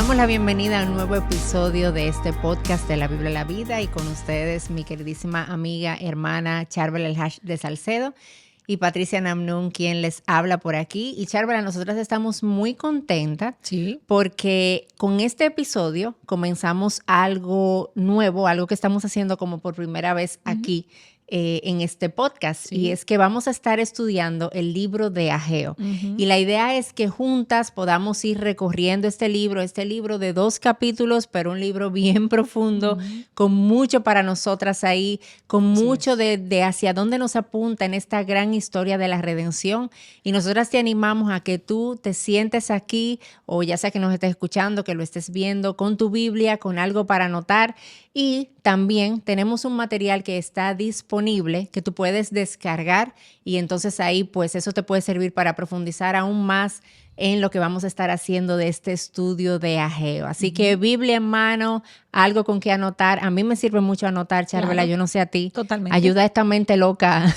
damos la bienvenida a un nuevo episodio de este podcast de La Biblia la Vida y con ustedes mi queridísima amiga, hermana Charbela El Hash de Salcedo y Patricia Namnun, quien les habla por aquí. Y Charbela, nosotras estamos muy contentas porque con este episodio comenzamos algo nuevo, algo que estamos haciendo como por primera vez aquí en este podcast, y es que vamos a estar estudiando el libro de Ageo. Y la idea es que juntas podamos ir recorriendo este libro de 2 capítulos, pero un libro bien profundo, con mucho para nosotras ahí, con mucho de hacia dónde nos apunta en esta gran historia de la redención. Y nosotras te animamos a que tú te sientes aquí, o ya sea que nos estés escuchando, que lo estés viendo, con tu Biblia, con algo para anotar. Y también tenemos un material que está disponible que tú puedes descargar y entonces ahí pues eso te puede servir para profundizar aún más en lo que vamos a estar haciendo de este estudio de Ageo. Así que Biblia en mano, algo con que anotar. A mí me sirve mucho anotar, Charbela, claro. Yo no sé a ti. Totalmente. Ayuda a esta mente loca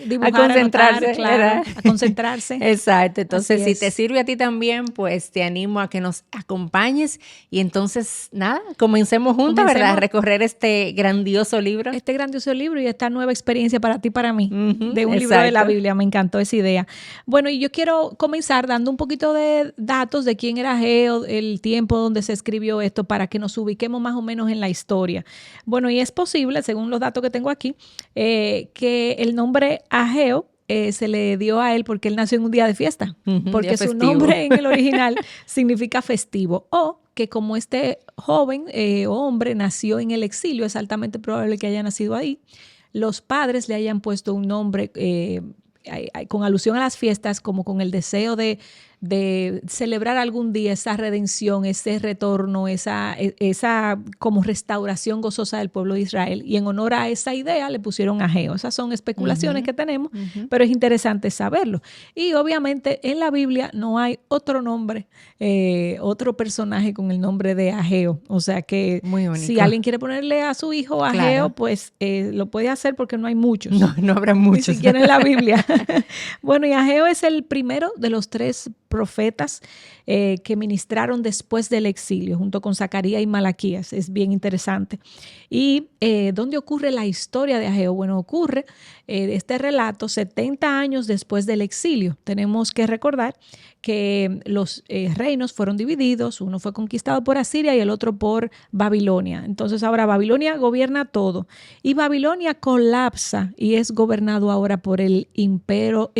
dibujar, a concentrarse. Anotar, claro, a concentrarse. Exacto. Entonces, si te sirve a ti también, pues te animo a que nos acompañes. Y entonces, nada, comencemos juntas, ¿verdad? A recorrer este grandioso libro. Este grandioso libro y esta nueva experiencia para ti y para mí, de un libro de la Biblia. Me encantó esa idea. Bueno, y yo quiero comenzar dando un poquito de datos de quién era Ageo, el tiempo donde se escribió esto, para que nos ubiquemos más o menos en la historia. Bueno, y es posible, según los datos que tengo aquí, que el nombre Ageo se le dio a él porque él nació en un día de fiesta, porque su nombre en el original significa festivo, o que como este joven hombre nació en el exilio, es altamente probable que haya nacido ahí, los padres le hayan puesto un nombre con alusión a las fiestas, como con el deseo de celebrar algún día esa redención, ese retorno, esa como restauración gozosa del pueblo de Israel. Y en honor a esa idea le pusieron Ageo. Esas son especulaciones que tenemos, pero es interesante saberlo. Y obviamente en la Biblia no hay otro nombre, otro personaje con el nombre de Ageo. O sea que si alguien quiere ponerle a su hijo Ageo, claro, pues lo puede hacer porque no hay muchos. No habrá muchos. Ni siquiera en la Biblia. Bueno, y Ageo es el primero de los 3 profetas que ministraron después del exilio, junto con Zacarías y Malaquías. Es bien interesante. ¿Y dónde ocurre la historia de Ageo? Bueno, ocurre este relato 70 años después del exilio. Tenemos que recordar que los reinos fueron divididos, uno fue conquistado por Asiria y el otro por Babilonia. Entonces ahora Babilonia gobierna todo y Babilonia colapsa y es gobernado ahora por el imperio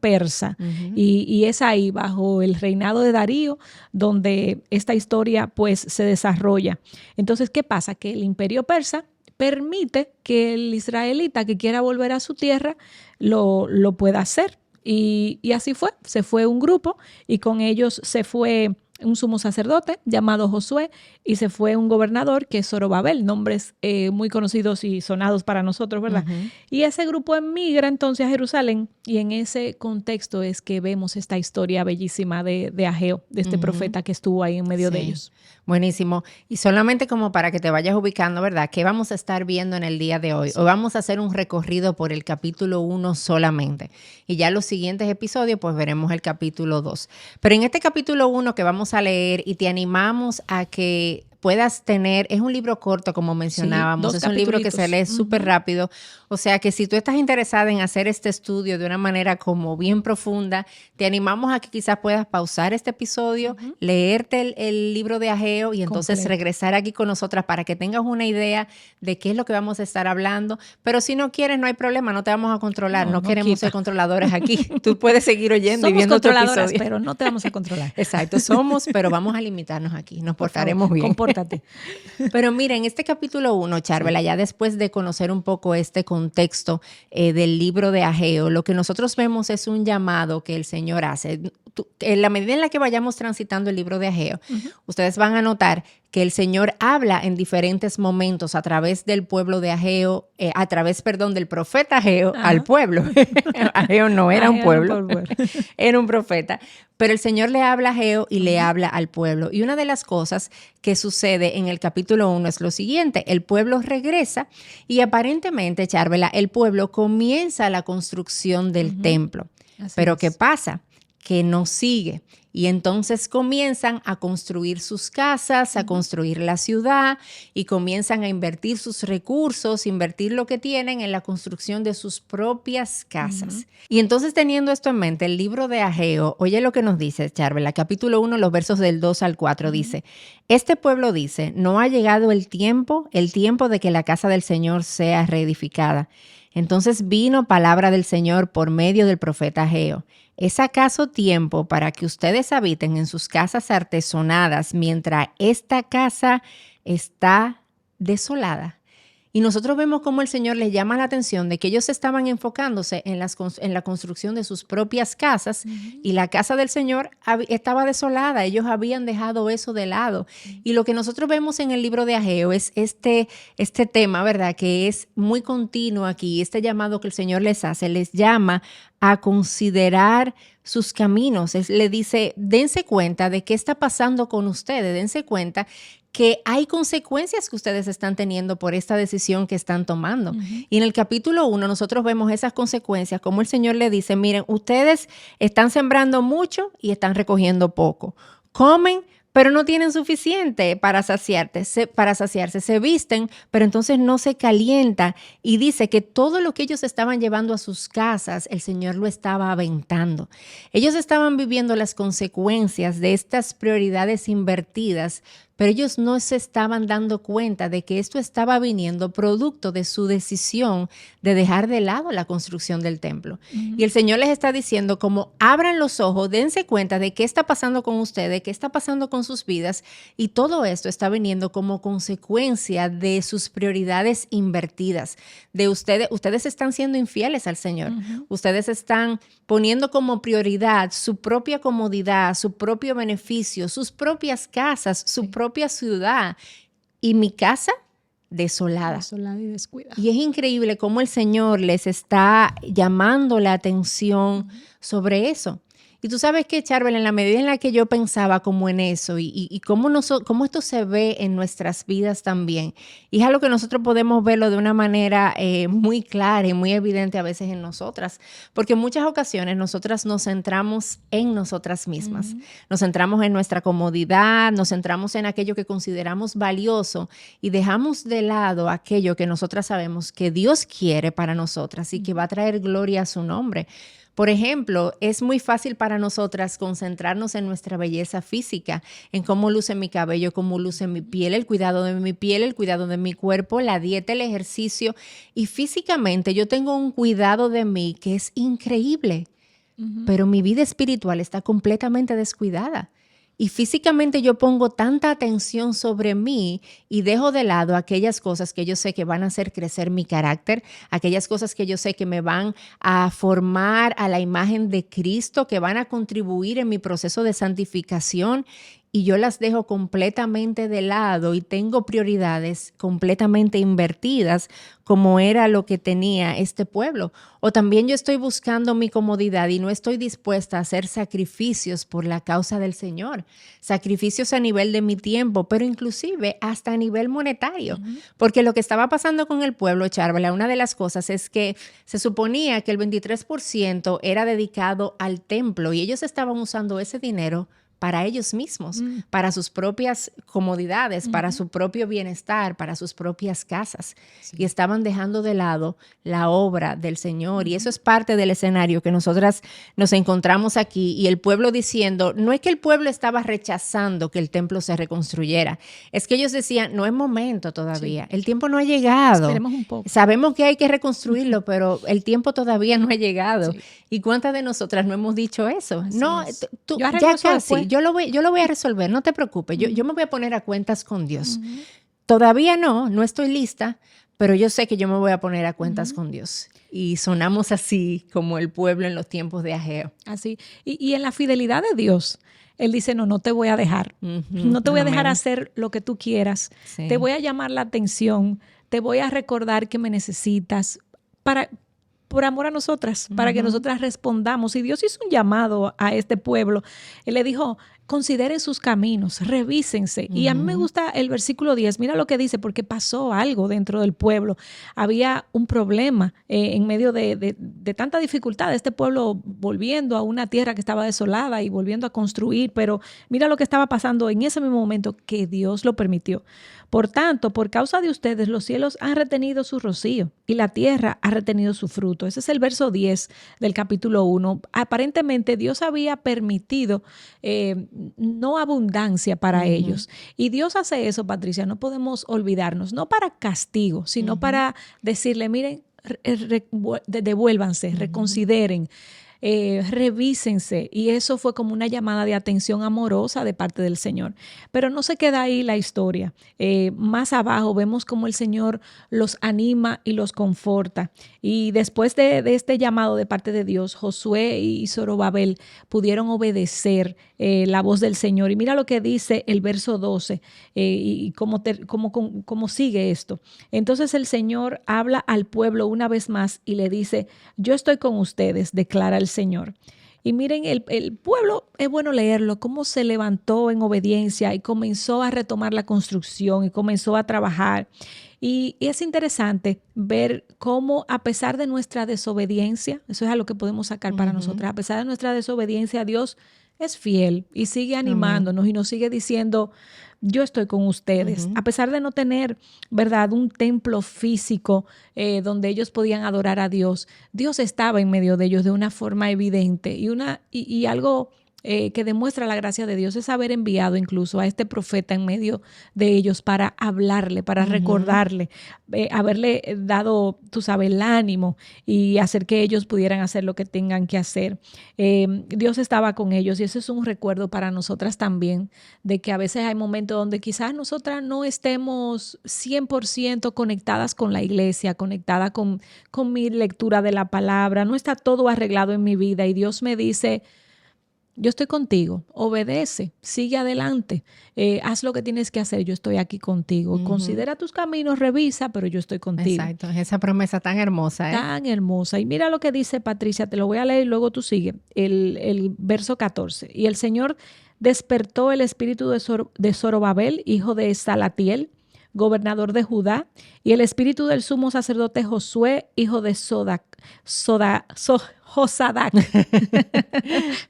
persa, y es ahí bajo el reinado de Darío donde esta historia pues se desarrolla. Entonces, ¿qué pasa? Que el imperio persa permite que el israelita que quiera volver a su tierra lo pueda hacer. Y así fue, se fue un grupo y con ellos se fue un sumo sacerdote llamado Josué y se fue un gobernador que es Zorobabel, nombres muy conocidos y sonados para nosotros, ¿verdad? Y ese grupo emigra entonces a Jerusalén y en ese contexto es que vemos esta historia bellísima de Ageo, de este profeta que estuvo ahí en medio de ellos. Buenísimo. Y solamente como para que te vayas ubicando, ¿verdad? ¿Qué vamos a estar viendo en el día de hoy? Hoy vamos a hacer un recorrido por el capítulo 1 solamente. Y ya los siguientes episodios, pues veremos el capítulo 2. Pero en este capítulo 1 que vamos a leer y te animamos a que puedas tener, es un libro corto como mencionábamos, es un libro que se lee súper rápido, o sea que si tú estás interesada en hacer este estudio de una manera como bien profunda, te animamos a que quizás puedas pausar este episodio, leerte el libro de Ageo y entonces regresar aquí con nosotras para que tengas una idea de qué es lo que vamos a estar hablando, pero si no quieres no hay problema, no te vamos a controlar, no queremos ser controladores aquí, tú puedes seguir oyendo y viendo otro episodio. Pero no te vamos a controlar. Exacto, pero vamos a limitarnos aquí, nos portaremos bien. Compórtate. Pero mira, en este capítulo 1, Charbela, ya después de conocer un poco este contexto del libro de Ageo, lo que nosotros vemos es un llamado que el Señor hace. En la medida en la que vayamos transitando el libro de Ageo, ustedes van a notar que el Señor habla en diferentes momentos a través del pueblo de Ageo, del profeta Ageo al pueblo. Ageo no era un pueblo, era un profeta. Pero el Señor le habla a Ageo y le habla al pueblo. Y una de las cosas que sucede en el capítulo 1 es lo siguiente. El pueblo regresa y aparentemente, Charbela, el pueblo comienza la construcción del templo. Pero ¿qué pasa? Que no sigue. Y entonces comienzan a construir sus casas, a construir la ciudad y comienzan a invertir sus recursos, invertir lo que tienen en la construcción de sus propias casas. Y entonces, teniendo esto en mente, el libro de Ageo, oye lo que nos dice, Charvela, capítulo 1, los versos del 2 al 4, dice: este pueblo dice, no ha llegado el tiempo de que la casa del Señor sea reedificada. Entonces vino palabra del Señor por medio del profeta Ageo. ¿Es acaso tiempo para que ustedes habiten en sus casas artesonadas mientras esta casa está desolada? Y nosotros vemos cómo el Señor les llama la atención de que ellos estaban enfocándose en la construcción de sus propias casas y la casa del Señor estaba desolada. Ellos habían dejado eso de lado. Y lo que nosotros vemos en el libro de Ageo es este tema, ¿verdad? Que es muy continuo aquí, este llamado que el Señor les hace, les llama a considerar sus caminos. Le dice, dense cuenta de qué está pasando con ustedes, dense cuenta que hay consecuencias que ustedes están teniendo por esta decisión que están tomando. Y en el capítulo 1 nosotros vemos esas consecuencias, como el Señor le dice, miren, ustedes están sembrando mucho y están recogiendo poco. Comen, pero no tienen suficiente para saciarse. Se visten, pero entonces no se calienta. Y dice que todo lo que ellos estaban llevando a sus casas, el Señor lo estaba aventando. Ellos estaban viviendo las consecuencias de estas prioridades invertidas, pero ellos no se estaban dando cuenta de que esto estaba viniendo producto de su decisión de dejar de lado la construcción del templo. Y el Señor les está diciendo, como abran los ojos, dense cuenta de qué está pasando con ustedes, qué está pasando con sus vidas, y todo esto está viniendo como consecuencia de sus prioridades invertidas. De ustedes están siendo infieles al Señor. Ustedes están poniendo como prioridad su propia comodidad, su propio beneficio, sus propias casas, su propia ciudad, y mi casa desolada. Desolada y descuidada. Y es increíble cómo el Señor les está llamando la atención sobre eso. Y tú sabes que, Charbel, en la medida en la que yo pensaba como en eso y cómo esto se ve en nuestras vidas también, y es algo que nosotros podemos verlo de una manera muy clara y muy evidente a veces en nosotras, porque en muchas ocasiones nosotras nos centramos en nosotras mismas, nos centramos en nuestra comodidad, nos centramos en aquello que consideramos valioso y dejamos de lado aquello que nosotras sabemos que Dios quiere para nosotras y que va a traer gloria a su nombre. Por ejemplo, es muy fácil para nosotras concentrarnos en nuestra belleza física, en cómo luce mi cabello, cómo luce mi piel, el cuidado de mi piel, el cuidado de mi cuerpo, la dieta, el ejercicio. Y físicamente yo tengo un cuidado de mí que es increíble, pero mi vida espiritual está completamente descuidada. Y físicamente yo pongo tanta atención sobre mí y dejo de lado aquellas cosas que yo sé que van a hacer crecer mi carácter, aquellas cosas que yo sé que me van a formar a la imagen de Cristo, que van a contribuir en mi proceso de santificación, y yo las dejo completamente de lado y tengo prioridades completamente invertidas, como era lo que tenía este pueblo. O también yo estoy buscando mi comodidad y no estoy dispuesta a hacer sacrificios por la causa del Señor, sacrificios a nivel de mi tiempo, pero inclusive hasta a nivel monetario, porque lo que estaba pasando con el pueblo, Charvela, una de las cosas es que se suponía que el 23% era dedicado al templo y ellos estaban usando ese dinero para ellos mismos, para sus propias comodidades, para su propio bienestar, para sus propias casas. Sí. Y estaban dejando de lado la obra del Señor. Y eso es parte del escenario que nosotras nos encontramos aquí. Y el pueblo diciendo, no es que el pueblo estaba rechazando que el templo se reconstruyera, es que ellos decían, no es momento todavía, sí. El tiempo no ha llegado. Esperemos un poco. Sabemos que hay que reconstruirlo, pero el tiempo todavía no ha llegado. Sí. ¿Y cuántas de nosotras no hemos dicho eso? Así no, tú, ya casi. Yo lo voy a resolver, no te preocupes. Yo me voy a poner a cuentas con Dios. Todavía no estoy lista, pero yo sé que yo me voy a poner a cuentas con Dios. Y sonamos así como el pueblo en los tiempos de Ageo. Así. Y en la fidelidad de Dios, Él dice, no te voy a dejar. No te voy a dejar hacer lo que tú quieras. Sí. Te voy a llamar la atención. Te voy a recordar que me necesitas por amor a nosotras, para que nosotras respondamos. Y Dios hizo un llamado a este pueblo. Él le dijo, consideren sus caminos, revísense. Y a mí me gusta el versículo 10, mira lo que dice, porque pasó algo dentro del pueblo. Había un problema en medio de tanta dificultad, este pueblo volviendo a una tierra que estaba desolada y volviendo a construir, pero mira lo que estaba pasando en ese mismo momento que Dios lo permitió. Por tanto, por causa de ustedes, los cielos han retenido su rocío y la tierra ha retenido su fruto. Ese es el verso 10 del capítulo 1. Aparentemente, Dios había permitido no abundancia para ellos. Y Dios hace eso, Patricia, no podemos olvidarnos, no para castigo, sino para decirle, miren, devuélvanse, reconsideren. Revísense, y eso fue como una llamada de atención amorosa de parte del Señor. Pero no se queda ahí la historia. Más abajo vemos cómo el Señor los anima y los conforta. Y después de este llamado de parte de Dios, Josué y Zorobabel pudieron obedecer la voz del Señor. Y mira lo que dice el verso 12 y cómo sigue esto. Entonces el Señor habla al pueblo una vez más y le dice, yo estoy con ustedes, declara el Señor. Y miren, el pueblo, es bueno leerlo, cómo se levantó en obediencia y comenzó a retomar la construcción y comenzó a trabajar. Y es interesante ver cómo a pesar de nuestra desobediencia, eso es algo que podemos sacar para nosotras, a pesar de nuestra desobediencia, Dios es fiel y sigue animándonos y nos sigue diciendo, yo estoy con ustedes. A pesar de no tener, ¿verdad?, un templo físico donde ellos podían adorar a Dios, Dios estaba en medio de ellos de una forma evidente y algo que demuestra la gracia de Dios es haber enviado incluso a este profeta en medio de ellos para hablarle, para recordarle, haberle dado, tú sabes, el ánimo y hacer que ellos pudieran hacer lo que tengan que hacer. Dios estaba con ellos y eso es un recuerdo para nosotras también, de que a veces hay momentos donde quizás nosotras no estemos 100% conectadas con la iglesia, conectada con mi lectura de la palabra, no está todo arreglado en mi vida y Dios me dice, yo estoy contigo, obedece, sigue adelante, haz lo que tienes que hacer, yo estoy aquí contigo. Considera tus caminos, revisa, pero yo estoy contigo. Exacto, esa promesa tan hermosa. Tan hermosa. Y mira lo que dice Patricia, te lo voy a leer y luego tú sigue, el verso 14. Y el Señor despertó el espíritu de Zorobabel, hijo de Salatiel, gobernador de Judá, y el espíritu del sumo sacerdote Josué, hijo de Josadac.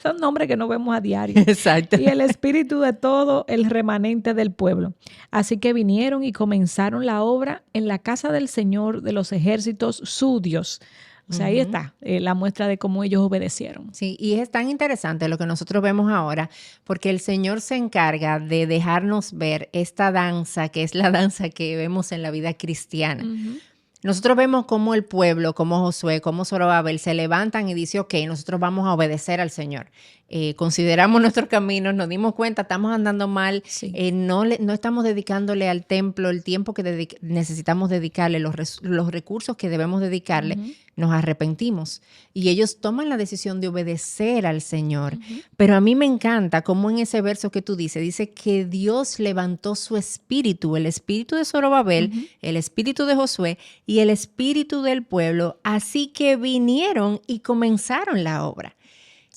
Son nombres que no vemos a diario. Exacto. Y el espíritu de todo el remanente del pueblo. Así que vinieron y comenzaron la obra en la casa del Señor de los ejércitos, su Dios. O sea, ahí está la muestra de cómo ellos obedecieron. Sí, y es tan interesante lo que nosotros vemos ahora, porque el Señor se encarga de dejarnos ver esta danza, que es la danza que vemos en la vida cristiana. Nosotros vemos cómo el pueblo, como Josué, como Zorobabel, se levantan y dicen, ok, nosotros vamos a obedecer al Señor. Consideramos nuestros caminos, nos dimos cuenta, estamos andando mal, Sí. no estamos dedicándole al templo el tiempo que necesitamos dedicarle, los recursos que debemos dedicarle, nos arrepentimos. Y ellos toman la decisión de obedecer al Señor. Pero a mí me encanta cómo en ese verso que tú dice que Dios levantó su espíritu, el espíritu de Zorobabel, el espíritu de Josué y el espíritu del pueblo, así que vinieron y comenzaron la obra.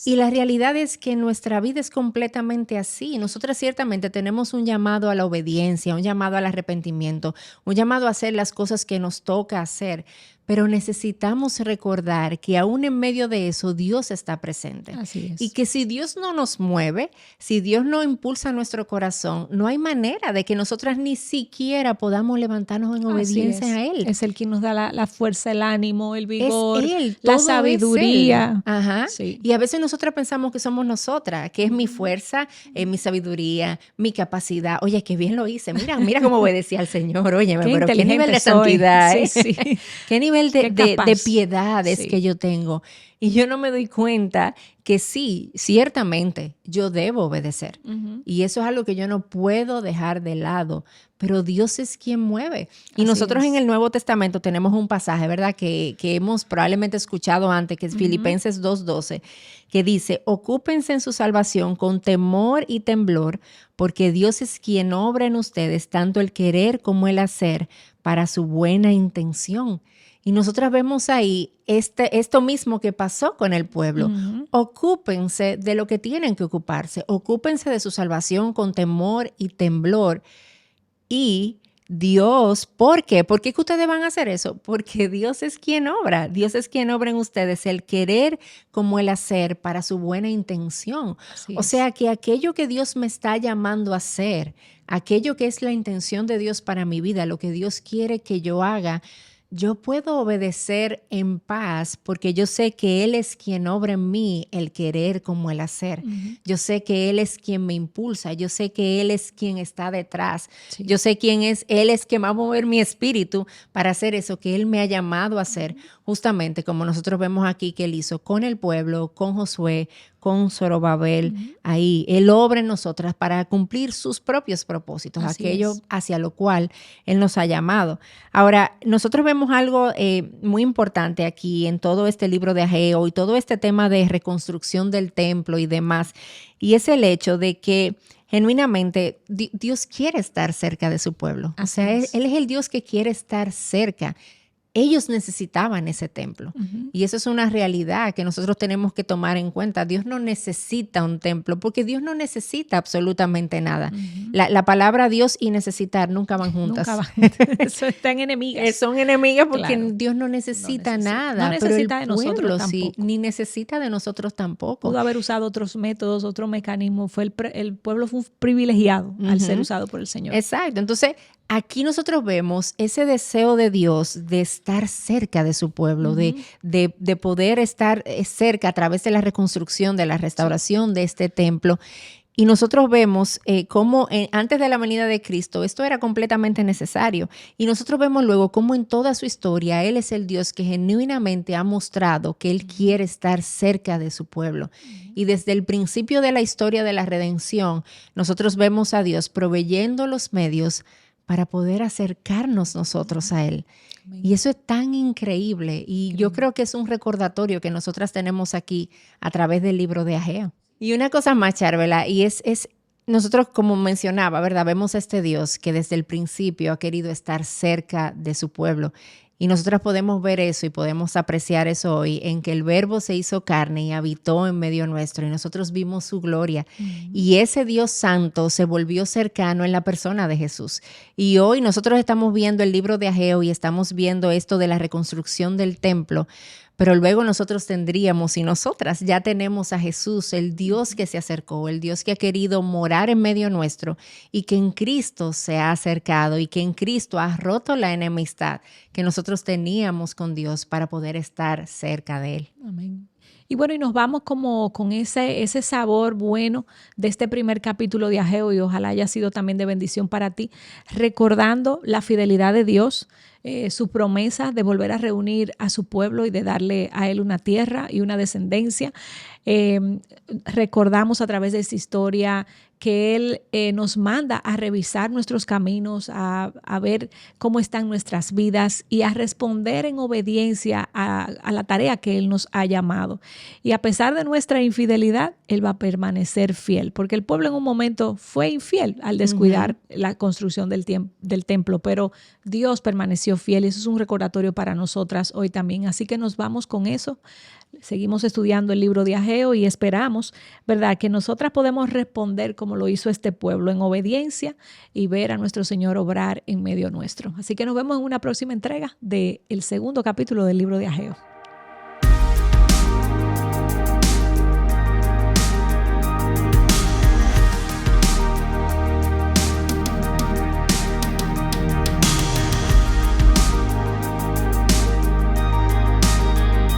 Y la realidad es que nuestra vida es completamente así. Nosotras ciertamente tenemos un llamado a la obediencia, un llamado al arrepentimiento, un llamado a hacer las cosas que nos toca hacer, pero necesitamos recordar que aún en medio de eso Dios está presente. Así es. Y que si Dios no nos mueve, si Dios no impulsa nuestro corazón, no hay manera de que nosotras ni siquiera podamos levantarnos en obediencia a Él. Es el que nos da la fuerza, el ánimo, el vigor, Es Él, la todo sabiduría. es Él. Ajá. Sí. Y a veces nosotras pensamos que somos nosotras, que es mi fuerza, mi sabiduría, mi capacidad. Oye, qué bien lo hice. Mira cómo obedecía al Señor. Óyeme, pero qué nivel de santidad, soy. ¿eh? Sí, sí. Qué nivel de piedades sí. que yo tengo. Y yo no me doy cuenta que sí, ciertamente yo debo obedecer. Y eso es algo que yo no puedo dejar de lado. Pero Dios es quien mueve. Y Así nosotros es. en el Nuevo Testamento tenemos un pasaje, ¿verdad? Que hemos probablemente escuchado antes, que es Filipenses 2:12, que dice, ocúpense en su salvación con temor y temblor, porque Dios es quien obra en ustedes tanto el querer como el hacer para su buena intención. Y nosotras vemos ahí esto mismo que pasó con el pueblo. Ocúpense de lo que tienen que ocuparse. Ocúpense de su salvación con temor y temblor. Y Dios, ¿por qué? ¿Por qué que ustedes van a hacer eso? Porque Dios es quien obra. Dios es quien obra en ustedes el querer como el hacer para su buena intención. O sea que aquello que Dios me está llamando a hacer, aquello que es la intención de Dios para mi vida, lo que Dios quiere que yo haga, yo puedo obedecer en paz porque yo sé que Él es quien obra en mí el querer como el hacer. Yo sé que Él es quien me impulsa. Yo sé que Él es quien está detrás. Yo sé quién es. Él es quien va a mover mi espíritu para hacer eso que Él me ha llamado a hacer. Justamente como nosotros vemos aquí que Él hizo con el pueblo, con Josué, con Zorobabel. Ahí Él obra en nosotras para cumplir sus propios propósitos, aquello hacia lo cual Él nos ha llamado. Ahora, nosotros vemos algo muy importante aquí en todo este libro de Ageo y todo este tema de reconstrucción del templo y demás, y es el hecho de que genuinamente Dios quiere estar cerca de su pueblo. O sea, Él es el Dios que quiere estar cerca. Ellos necesitaban ese templo. Y eso es una realidad que nosotros tenemos que tomar en cuenta. Dios no necesita un templo porque Dios no necesita absolutamente nada. La palabra Dios y necesitar nunca van juntas. Nunca van. Eso están enemigas. Son enemigas porque Dios no necesita nada. No necesita pero de nosotros tampoco. Ni necesita de nosotros tampoco. Pudo haber usado otros métodos, otros mecanismos. El pueblo fue privilegiado al ser usado por el Señor. Exacto. Entonces, aquí nosotros vemos ese deseo de Dios de estar cerca de su pueblo, de poder estar cerca a través de la reconstrucción, de la restauración de este templo. Y nosotros vemos cómo antes de la venida de Cristo esto era completamente necesario. Y nosotros vemos luego cómo en toda su historia Él es el Dios que genuinamente ha mostrado que Él quiere estar cerca de su pueblo. Y desde el principio de la historia de la redención, nosotros vemos a Dios proveyendo los medios para poder acercarnos nosotros a Él. Y eso es tan increíble. Y yo creo que es un recordatorio que nosotras tenemos aquí a través del libro de Ageo. Y una cosa más, Charvela, y es nosotros, como mencionaba, ¿verdad? Vemos a este Dios que desde el principio ha querido estar cerca de su pueblo. Y nosotras podemos ver eso y podemos apreciar eso hoy en que el Verbo se hizo carne y habitó en medio nuestro y nosotros vimos su gloria. Y ese Dios santo se volvió cercano en la persona de Jesús. Y hoy nosotros estamos viendo el libro de Ageo y estamos viendo esto de la reconstrucción del templo. Pero luego nosotros tendríamos y nosotras ya tenemos a Jesús, el Dios que se acercó, el Dios que ha querido morar en medio nuestro y que en Cristo se ha acercado y que en Cristo ha roto la enemistad que nosotros teníamos con Dios para poder estar cerca de Él. Amén. Y bueno, y nos vamos como con ese sabor bueno de este primer capítulo de Ageo y ojalá haya sido también de bendición para ti, recordando la fidelidad de Dios, su promesa de volver a reunir a su pueblo y de darle a él una tierra y una descendencia. Recordamos a través de esta historia que Él nos manda a revisar nuestros caminos, a ver cómo están nuestras vidas y a responder en obediencia a la tarea que Él nos ha llamado. Y a pesar de nuestra infidelidad, Él va a permanecer fiel, porque el pueblo en un momento fue infiel al descuidar la construcción del templo, pero Dios permaneció fiel y eso es un recordatorio para nosotras hoy también. Así que nos vamos con eso. Seguimos estudiando el libro de Ageo y esperamos, ¿verdad?, que nosotras podemos responder como lo hizo este pueblo en obediencia y ver a nuestro Señor obrar en medio nuestro. Así que nos vemos en una próxima entrega del segundo capítulo del libro de Ageo.